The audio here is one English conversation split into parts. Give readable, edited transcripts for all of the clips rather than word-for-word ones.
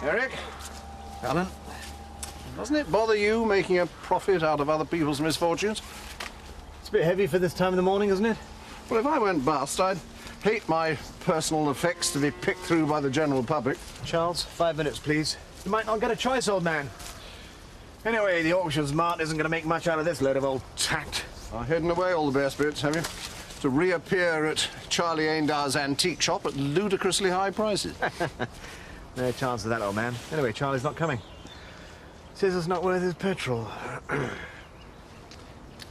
Eric? Alan? Doesn't it bother you making a profit out of other people's misfortunes? It's a bit heavy for this time of the morning, isn't it? Well, if I went bust, I'd hate my personal effects to be picked through by the general public. Charles, 5 minutes, please. You might not get a choice, old man. Anyway, the auctions mart isn't going to make much out of this load of old tact. I've hidden away all the best bits, have you? To reappear at Charlie Aindow's antique shop at ludicrously high prices. No chance of that, old man. Anyway, Charlie's not coming. Says it's not worth his petrol.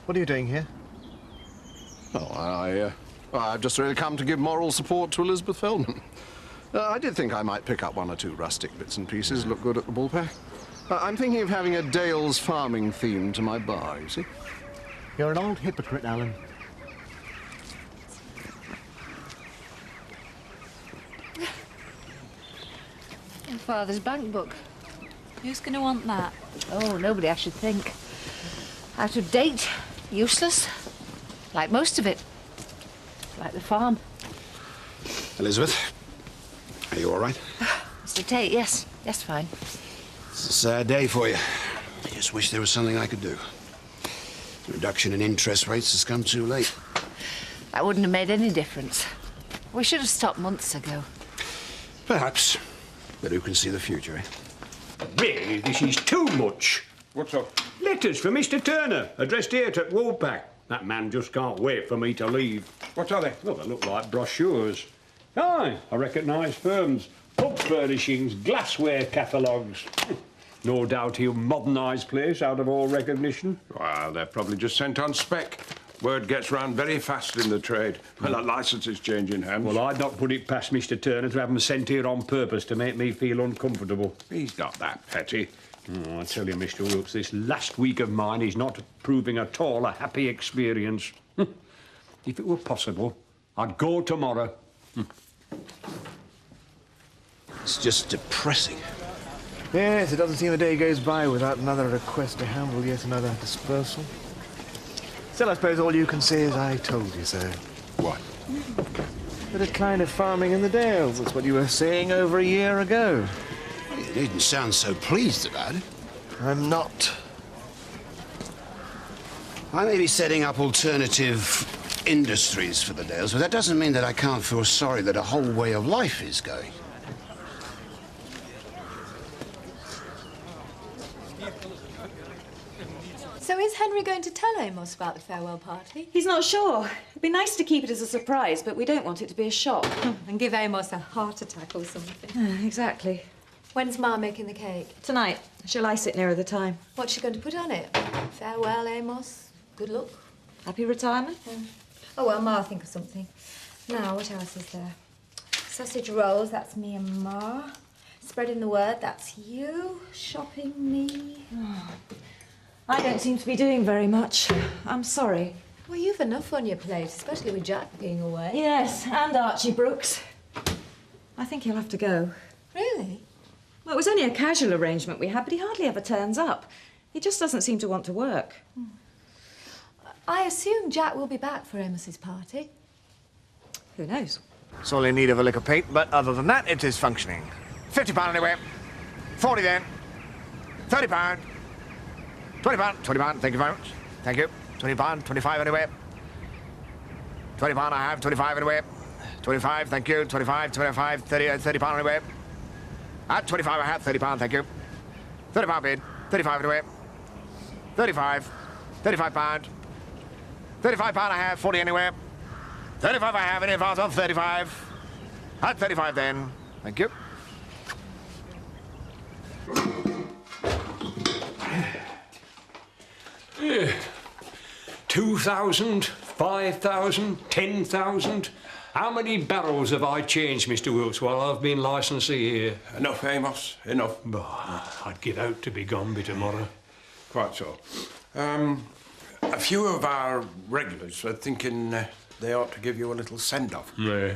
What are you doing here? Oh, I've just really come to give moral support to Elizabeth Feldman. I did think I might pick up one or two rustic bits and pieces, look good at the bullpack. I'm thinking of having a Dale's farming theme to my bar, you see. You're an old hypocrite, Alan. Your father's bank book. Who's going to want that? Oh, nobody, I should think. Out of date, useless. Like most of it. Like the farm. Elizabeth, are you all right? Mr. Tate, yes. Yes, fine. It's a sad day for you. I just wish there was something I could do. The reduction in interest rates has come too late. That wouldn't have made any difference. We should have stopped months ago. Perhaps. But who can see the future, eh? Really, this is too much. What's up? Letters from Mr. Turner, addressed here at Woolpack. That man just can't wait for me to leave. What are they? Well, they look like brochures. Aye, I recognise firms. Pub furnishings, glassware catalogues. No doubt he'll modernise place out of all recognition. Well, they're probably just sent on spec. Word gets round very fast in the trade. Well, that licence is changing hands. Well, I'd not put it past Mr. Turner to have them sent here on purpose to make me feel uncomfortable. He's not that petty. Oh, I tell you, Mr. Wilkes, this last week of mine is not proving at all a happy experience. If it were possible, I'd go tomorrow. It's just depressing. Yes, it doesn't seem a day goes by without another request to handle yet another dispersal. Still, I suppose all you can say is I told you so. What? The decline of farming in the Dales. That's what you were saying over a year ago. You needn't sound so pleased about it. I'm not. I may be setting up alternative industries for the Dales, but that doesn't mean that I can't feel sorry that a whole way of life is going. So is Henry going to tell Amos about the farewell party? He's not sure. It'd be nice to keep it as a surprise, but we don't want it to be a shock. And give Amos a heart attack or something. Exactly. When's Ma making the cake? Tonight. She'll ice it nearer the time. What's she going to put on it? Farewell, Amos. Good luck. Happy retirement? Oh, well, Ma'll think of something. Now, what else is there? Sausage rolls, that's me and Ma. Spreading the word, that's you. Shopping, me. Oh, I don't seem to be doing very much. I'm sorry. Well, you've enough on your plate, especially with Jack being away. Yes, and Archie Brooks. I think he'll have to go. Really? Well, it was only a casual arrangement we had, but he hardly ever turns up. He just doesn't seem to want to work. I assume Jack will be back for Amos's party. Who knows? It's all in need of a lick of paint, but other than that, it is functioning. £50 anyway. 40 then. £30. £20. £20. Thank you very much. Thank you. £20. 25 anyway. £20 I have. 25 anyway. 25. Thank you. 25. 25. 30 £30 anyway. At 25 I have. £30. Thank you. £30 bid. 35 anyway. 35. £35. £35 I have. 40 anyway. 35 I have. Any advance on 35. At 35 then. Thank you. Yeah. 2,000, 5,000, 10,000. How many barrels have I changed, Mr. Wilkes, while I've been licensee here? Enough, Amos, enough. Oh, I'd give out to be gone by tomorrow. Quite so. A few of our regulars are thinking they ought to give you a little send-off. Yeah.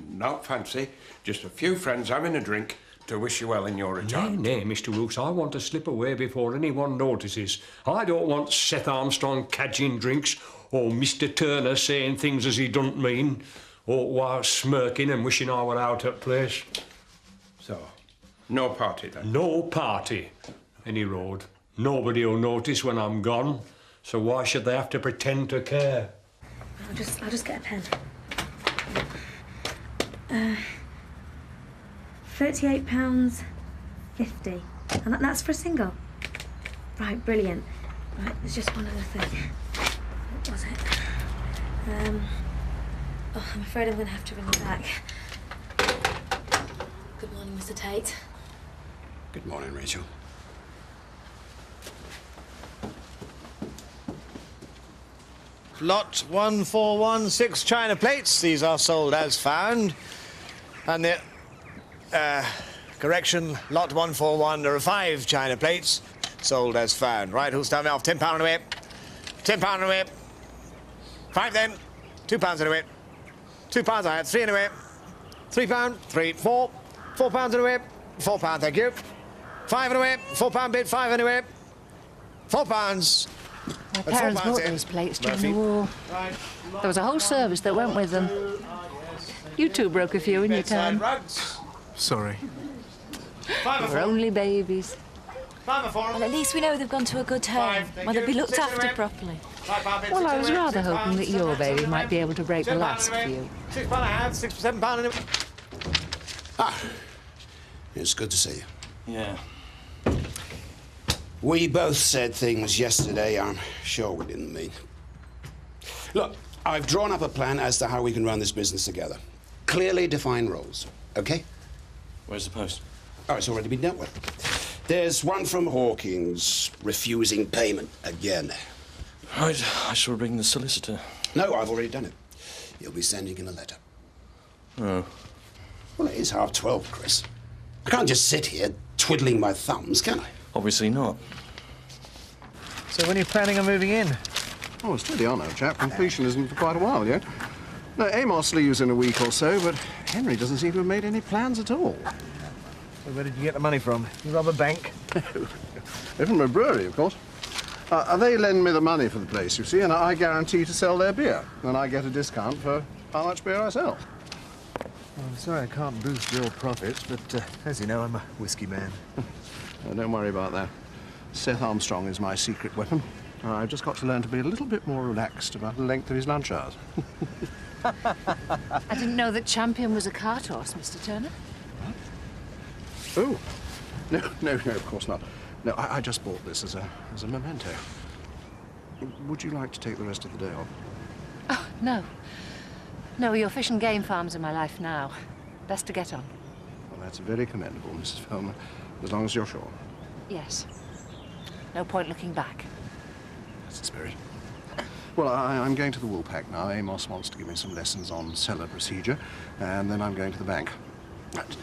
Not fancy. Just a few friends having a drink to wish you well in your retirement. Nay, Mr. Wilkes, I want to slip away before anyone notices. I don't want Seth Armstrong cadging drinks or Mr. Turner saying things as he don't mean, or while smirking and wishing I were out at place. So, No party, then? No party. Any road. Nobody'll notice when I'm gone, so why should they have to pretend to care? I'll just get a pen. £38.50. And that's for a single. Right, brilliant. Right, there's just one other thing. What was it? Oh, I'm afraid I'm going to have to ring you back. Good morning, Mr. Tate. Good morning, Rachel. Lot 1416 china plates. These are sold as found. And the... correction, lot 141, there are 5 china plates sold as found. Right, who'll start me off? £10 on the way. £10 on the way. 5 then. £2 on the way. £2 I had. 3 on the way. £3. 3. 4. £4 on the way. £4, thank you. 5 on the way. £4 bid. 5 on the way. £4. My parents bought these plates during the war. Right. There was a whole service that went with them. You two broke a few in your time. Rugs. Sorry. We're only babies. Well, at least we know they've gone to a good home, where they'll be looked after properly. Well, I was rather hoping that your baby might be able to break the last few. £6 a hand, £7 in it. Ah, it's good to see you. Yeah. We both said things yesterday I'm sure we didn't mean. Look, I've drawn up a plan as to how we can run this business together. Clearly defined roles, okay? Where's the post? Oh, it's already been dealt with. There's one from Hawkins refusing payment again. Right, I shall ring the solicitor. No, I've already done it. You'll be sending him a letter. Oh. Well, it is 12:30, Chris. I can't just sit here twiddling my thumbs, can I? Obviously not. So when are you planning on moving in? Oh, steady on, old chap. Completion isn't for quite a while yet. No, Amos leaves in a week or so, but Henry doesn't seem to have made any plans at all. So where did you get the money from? You rob a bank? They're from a brewery, of course. They lend me the money for the place, you see, and I guarantee to sell their beer. And I get a discount for how much beer I sell. Well, I'm sorry I can't boost your profits, but as you know, I'm a whiskey man. Don't worry about that. Seth Armstrong is my secret weapon. I've just got to learn to be a little bit more relaxed about the length of his lunch hours. I didn't know that Champion was a cart horse, Mr. Turner. Oh, no, of course not. No, I just bought this as a memento. Would you like to take the rest of the day off? Oh, no. No, your fish and game farms are my life now. Best to get on. Well, that's very commendable, Mrs. Feldman, as long as you're sure. Yes. No point looking back. That's the spirit. Well, I'm going to the Woolpack now. Amos wants to give me some lessons on cellar procedure, and then I'm going to the bank.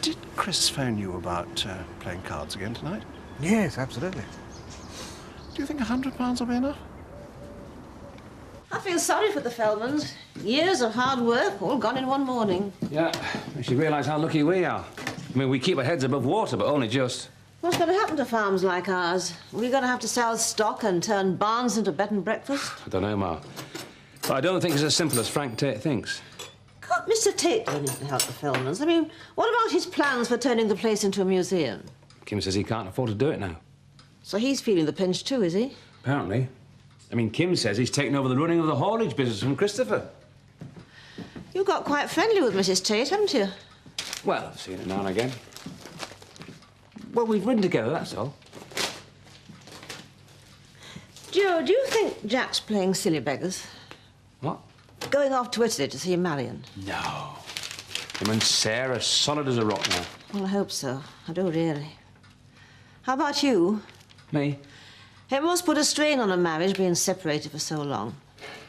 Did Chris phone you about playing cards again tonight? Yes, absolutely. Do you think £100 will be enough? I feel sorry for the Feldmans. Years of hard work, all gone in one morning. Yeah, we should realise how lucky we are. I mean, we keep our heads above water, but only just. What's going to happen to farms like ours? We're going to have to sell stock and turn barns into bed and breakfast? I don't know, Ma. But I don't think it's as simple as Frank Tate thinks. Can't Mr. Tate do anything to help the Feldmans? I mean, what about his plans for turning the place into a museum? Kim says he can't afford to do it now. So he's feeling the pinch too, is he? Apparently. I mean, Kim says he's taken over the running of the haulage business from Christopher. You got quite friendly with Mrs. Tate, haven't you? Well, I've seen her now and again. Well, we've ridden together, that's all. Joe, do you think Jack's playing silly beggars? What? Going off to Italy to see Marion? No. Him and Sarah solid as a rock now. Well, I hope so. I do really. How about you? Me? It must put a strain on a marriage being separated for so long.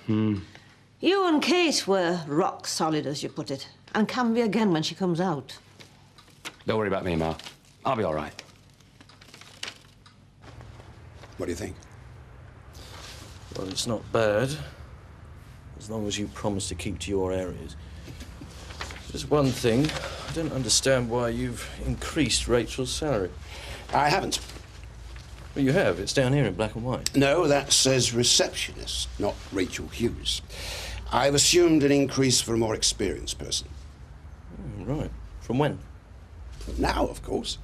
You and Kate were rock solid, as you put it, and can be again when she comes out. Don't worry about me, Ma. I'll be all right. What do you think? Well, it's not bad, as long as you promise to keep to your areas. Just one thing, I don't understand why you've increased Rachel's salary. I haven't. Well, you have. It's down here in black and white. No, that says receptionist, not Rachel Hughes. I've assumed an increase for a more experienced person. Right. From when? Now, of course.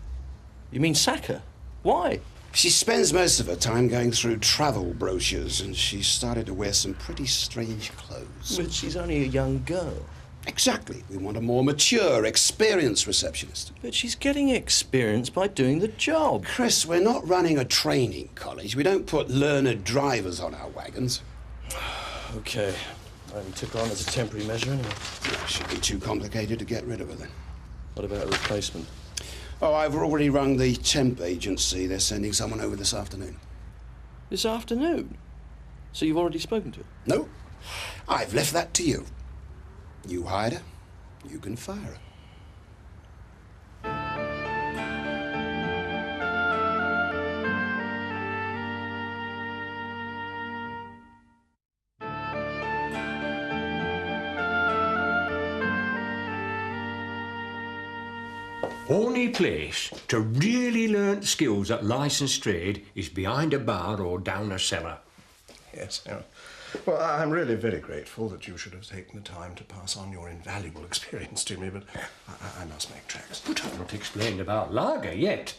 You mean sack her? Why? She spends most of her time going through travel brochures, and she started to wear some pretty strange clothes. But she's only a young girl. Exactly. We want a more mature, experienced receptionist. But she's getting experience by doing the job. Chris, we're not running a training college. We don't put learned drivers on our wagons. OK. I only took her on as a temporary measure anyway. It should be too complicated to get rid of her, then. What about a replacement? Oh, I've already rung the temp agency. They're sending someone over this afternoon. This afternoon? So you've already spoken to her? No. I've left that to you. You hired her, you can fire her. Only place to really learn skills at licensed trade is behind a bar or down a cellar. Yes, yeah. Well, I'm really very grateful that you should have taken the time to pass on your invaluable experience to me, but I must make tracks. But I've not explained about lager yet.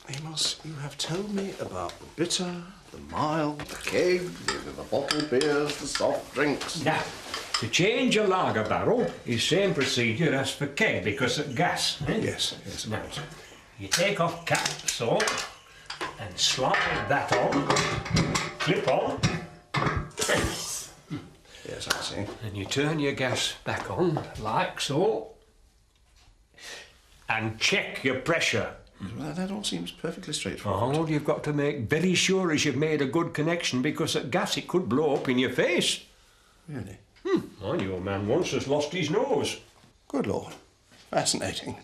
Amos, you have told me about the bitter, the mild, the keg, the bottled beers, the soft drinks. Now, to change a lager barrel is same procedure as for keg because of gas. Eh? Yes, yes, of course. You take off cap, so, and slide that on, clip on. Yes, I see. And you turn your gas back on, like so, and check your pressure. Well, that all seems perfectly straightforward. All you've got to make very sure is you've made a good connection because at gas it could blow up in your face. Really? I knew a man once has lost his nose. Good Lord. Fascinating.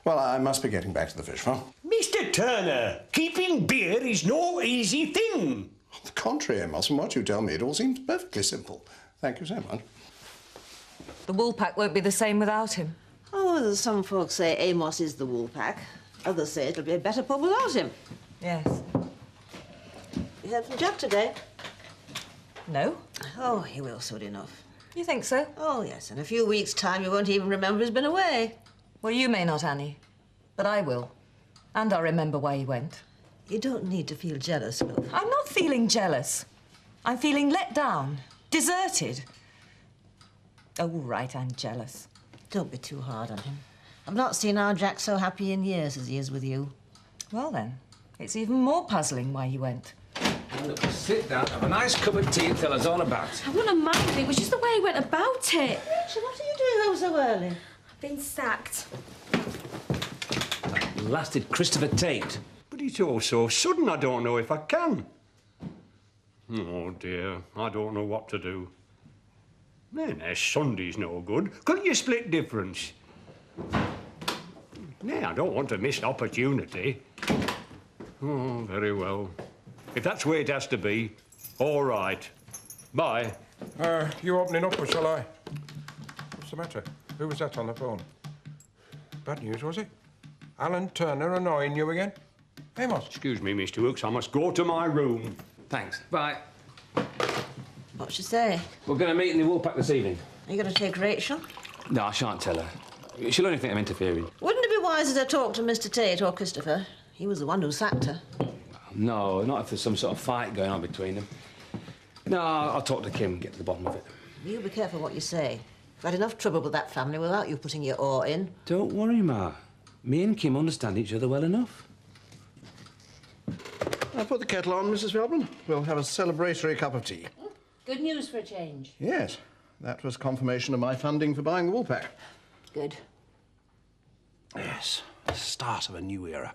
Well, I must be getting back to the fish farm. Mr. Turner, keeping beer is no easy thing. On the contrary, Amos, from what you tell me, it all seems perfectly simple. Thank you so much. The Woolpack won't be the same without him. Oh, well, some folks say Amos is the Woolpack. Others say it'll be a better pub without him. Yes. You heard from Jack today? No? Oh, he will soon enough. You think so? Oh, yes. In a few weeks' time, you won't even remember he's been away. Well, you may not, Annie. But I will. And I'll remember why he went. You don't need to feel jealous, love. I'm not feeling jealous. I'm feeling let down, deserted. Oh, right, I'm jealous. Don't be too hard on him. I've not seen our Jack so happy in years as he is with you. Well, then, it's even more puzzling why he went. Look, sit down, have a nice cup of tea and tell us all about it. I wouldn't mind it. It was just the way he went about it. So what are you doing home so early? I've been sacked. That lasted Christopher Tate. But it's all so sudden I don't know if I can. Oh, dear, I don't know what to do. Then Sunday's no good. Couldn't you split difference? Yeah, I don't want to miss opportunity. Oh, very well. If that's the way it has to be, all right. Bye. You opening up or shall I? What's the matter? Who was that on the phone? Bad news, was it? Alan Turner annoying you again? Amos? Excuse me, Mr. Hooks, I must go to my room. Thanks. Bye. What's she say? We're going to meet in the Woolpack this evening. Are you going to take Rachel? No, I shan't tell her. She'll only think I'm interfering. Wouldn't it be wiser to talk to Mr. Tate or Christopher? He was the one who sacked her. No, not if there's some sort of fight going on between them. No, I'll talk to Kim and get to the bottom of it. You be careful what you say. I've had enough trouble with that family without you putting your oar in. Don't worry, Ma. Me and Kim understand each other well enough. I'll put the kettle on, Mrs. Feldman. We'll have a celebratory cup of tea. Good news for a change. Yes, that was confirmation of my funding for buying the Woolpack. Good. Yes, the start of a new era.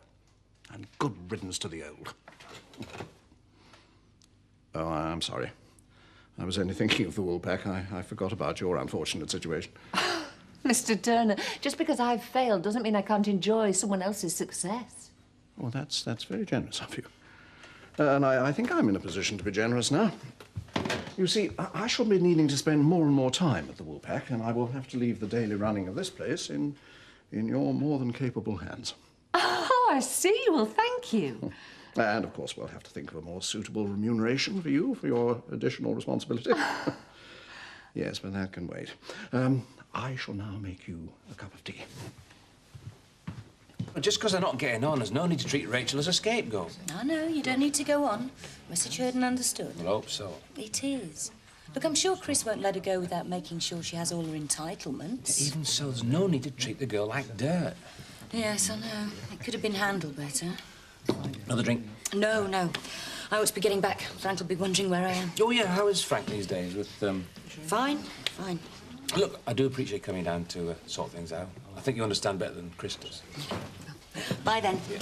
And good riddance to the old. Oh, I'm sorry. I was only thinking of the Woolpack. I forgot about your unfortunate situation. Mr. Turner, just because I've failed doesn't mean I can't enjoy someone else's success. Well, that's very generous of you. And I think I'm in a position to be generous now. You see, I shall be needing to spend more and more time at the Woolpack, and I will have to leave the daily running of this place in your more than capable hands. Oh, I see. Well, thank you. And, of course, we'll have to think of a more suitable remuneration for you for your additional responsibility. Yes, but that can wait. I shall now make you a cup of tea. But just because they're not getting on, there's no need to treat Rachel as a scapegoat. No, you don't need to go on. Message heard and understood. I hope so. It is. Look, I'm sure Chris won't let her go without making sure she has all her entitlements. Even so, there's no need to treat the girl like dirt. Yes, I know. It could have been handled better. Another drink? No. I ought to be getting back. Frank will be wondering where I am. Oh, yeah, how is Frank these days with, Fine. Look, I do appreciate coming down to sort things out. I think you understand better than Chris does. Bye, then. Yeah.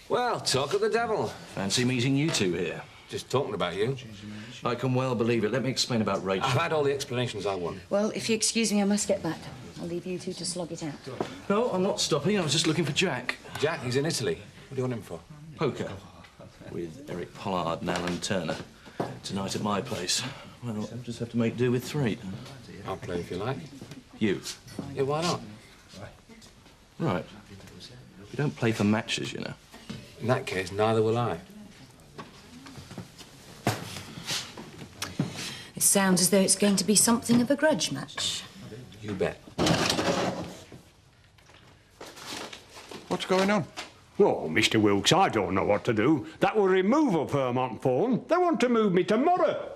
Well, talk of the devil. Fancy meeting you two here. Just talking about you. I can well believe it. Let me explain about Rachel. I've had all the explanations I want. Well, if you excuse me, I must get back. I'll leave you two to slog it out. No, I'm not stopping. I was just looking for Jack. Jack, he's in Italy. What do you want him for? Poker. With Eric Pollard and Alan Turner. Tonight at my place. Well, I'll just have to make do with 3. I'll play if you like. You? Yeah, why not? Right. You don't play for matches, you know. In that case, neither will I. It sounds as though it's going to be something of a grudge match. You bet. What's going on? Oh, Mr. Wilkes, I don't know what to do. That will remove a firm on phone. They want to move me tomorrow.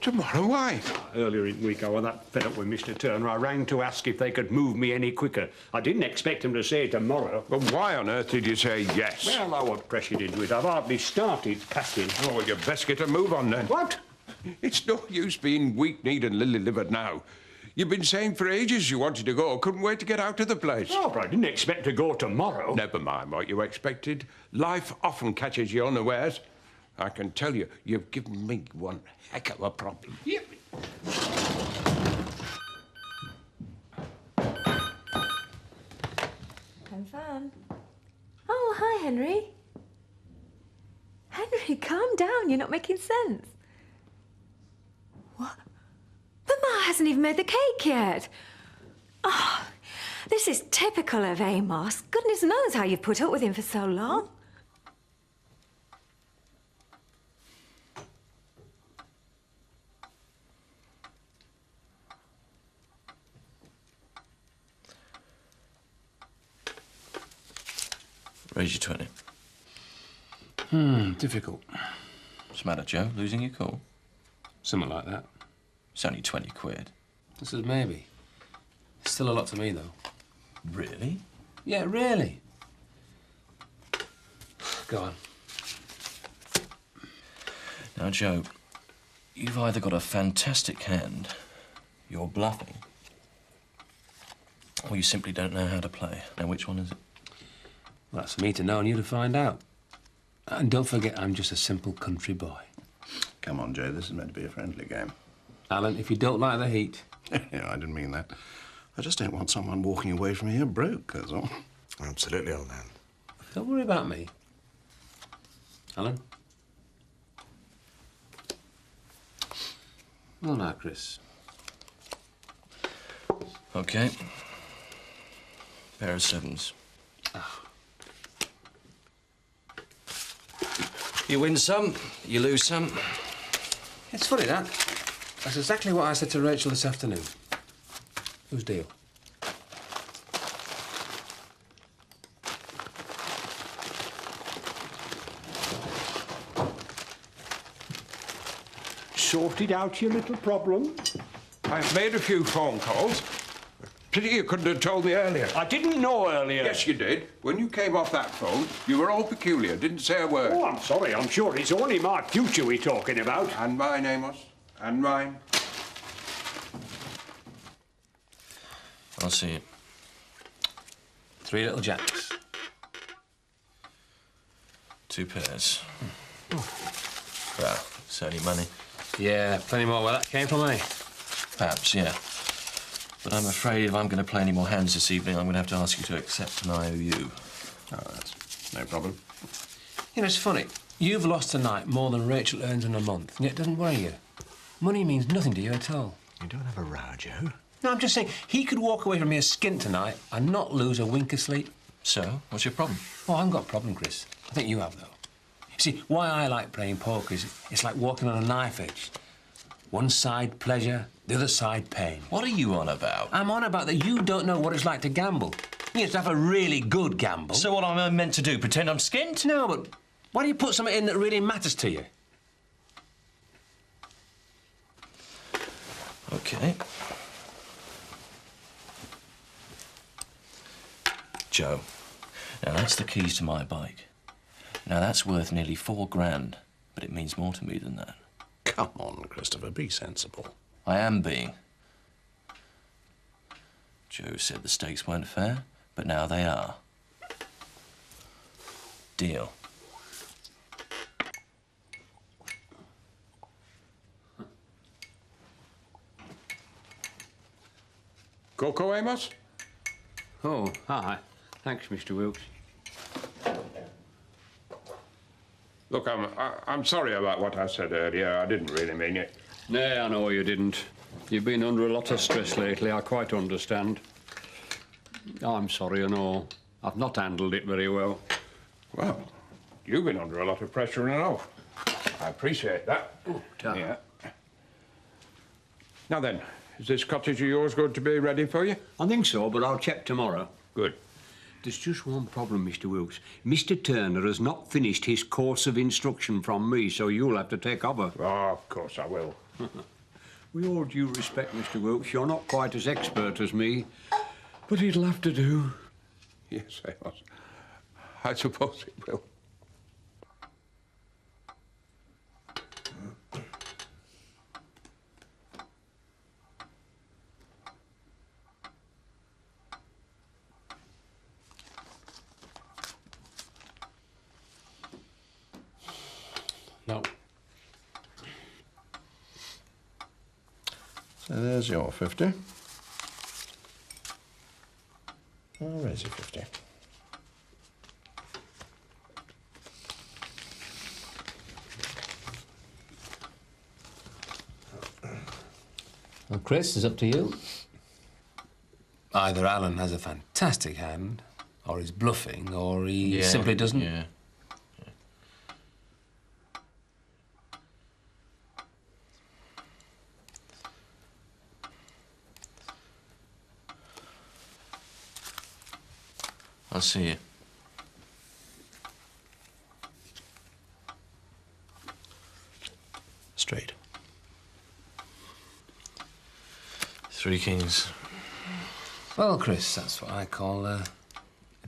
Tomorrow? Why? Earlier in the week, I was that fed up with Mr. Turner. I rang to ask if they could move me any quicker. I didn't expect them to say tomorrow. But why on earth did you say yes? Well, I was pressured into it. I've hardly started packing. Oh, well, you'd best get a move on then. What? It's no use being weak-kneed and lily-livered now. You've been saying for ages you wanted to go. Couldn't wait to get out of the place. Oh, but I didn't expect to go tomorrow. Never mind what you expected. Life often catches you unawares. I can tell you, you've given me one heck of a problem. Yep. I'm fine. Oh, hi, Henry. Henry, calm down. You're not making sense. What? But Ma hasn't even made the cake yet. Oh, this is typical of Amos. Goodness knows how you've put up with him for so long. Raise your 20. Difficult. What's the matter, Joe? Losing your cool? Something like that. It's only 20 quid. This is maybe. Still a lot to me, though. Really? Yeah, really. Go on. Now, Joe, you've either got a fantastic hand, you're bluffing, or you simply don't know how to play. Now, which one is it? Well, that's for me to know and you to find out. And don't forget, I'm just a simple country boy. Come on, Joe, this is meant to be a friendly game. Alan, if you don't like the heat... Yeah, I didn't mean that. I just don't want someone walking away from here broke, that's all. Absolutely, old man. Don't worry about me. Alan? Well, now, Chris. OK. Pair of 7s. Oh. You win some, you lose some. It's funny, that. That's exactly what I said to Rachel this afternoon. Whose deal? Sorted out your little problem? I've made a few phone calls. Pity you couldn't have told me earlier. I didn't know earlier. Yes, you did. When you came off that phone, you were all peculiar, didn't say a word. Oh, I'm sorry. I'm sure it's only my future we're talking about. And mine, Amos. And mine. I'll see you. 3 little jacks. 2 pairs. Well, it's only money. Yeah, plenty more where that came from, eh? Perhaps, yeah. But I'm afraid if I'm going to play any more hands this evening, I'm going to have to ask you to accept an IOU. Oh, that's no problem. You know, it's funny. You've lost tonight more than Rachel earns in a month, and yet it doesn't worry you. Money means nothing to you at all. You don't have a row, Joe. No, I'm just saying, he could walk away from here skint tonight and not lose a wink of sleep. So, what's your problem? Oh, I haven't got a problem, Chris. I think you have, though. You see, why I like playing poker is it's like walking on a knife edge. One side pleasure, the other side pain. What are you on about? I'm on about that you don't know what it's like to gamble. You have to have a really good gamble. So what am I meant to do? Pretend I'm skint? No, but why do you put something in that really matters to you? OK. Joe, now that's the keys to my bike. Now that's worth nearly £4 grand, but it means more to me than that. Come on, Christopher, be sensible. I am being. Joe said the stakes weren't fair, but now they are. Deal. Coco, Amos? Oh, hi. Thanks, Mr. Wilkes. Look, I'm sorry about what I said earlier. I didn't really mean it. Nay, I know you didn't. You've been under a lot of stress lately, I quite understand. I'm sorry and all. I've not handled it very well. Well, you've been under a lot of pressure and all. I appreciate that. Yeah. Now then, is this cottage of yours going to be ready for you? I think so, but I'll check tomorrow. Good. There's just one problem, Mr. Wilkes. Mr. Turner has not finished his course of instruction from me, so you'll have to take over. Oh, of course I will. With all due respect, Mr. Wilkes, you're not quite as expert as me, but it'll have to do. Yes, Amos. I suppose it will. No. So there's your 50. Where's your 50? Well, Chris, it's up to you. Either Alan has a fantastic hand, or he's bluffing, or he simply doesn't. Yeah. I'll see you. Straight. 3 kings. Well, Chris, that's what I call a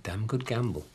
damn good gamble.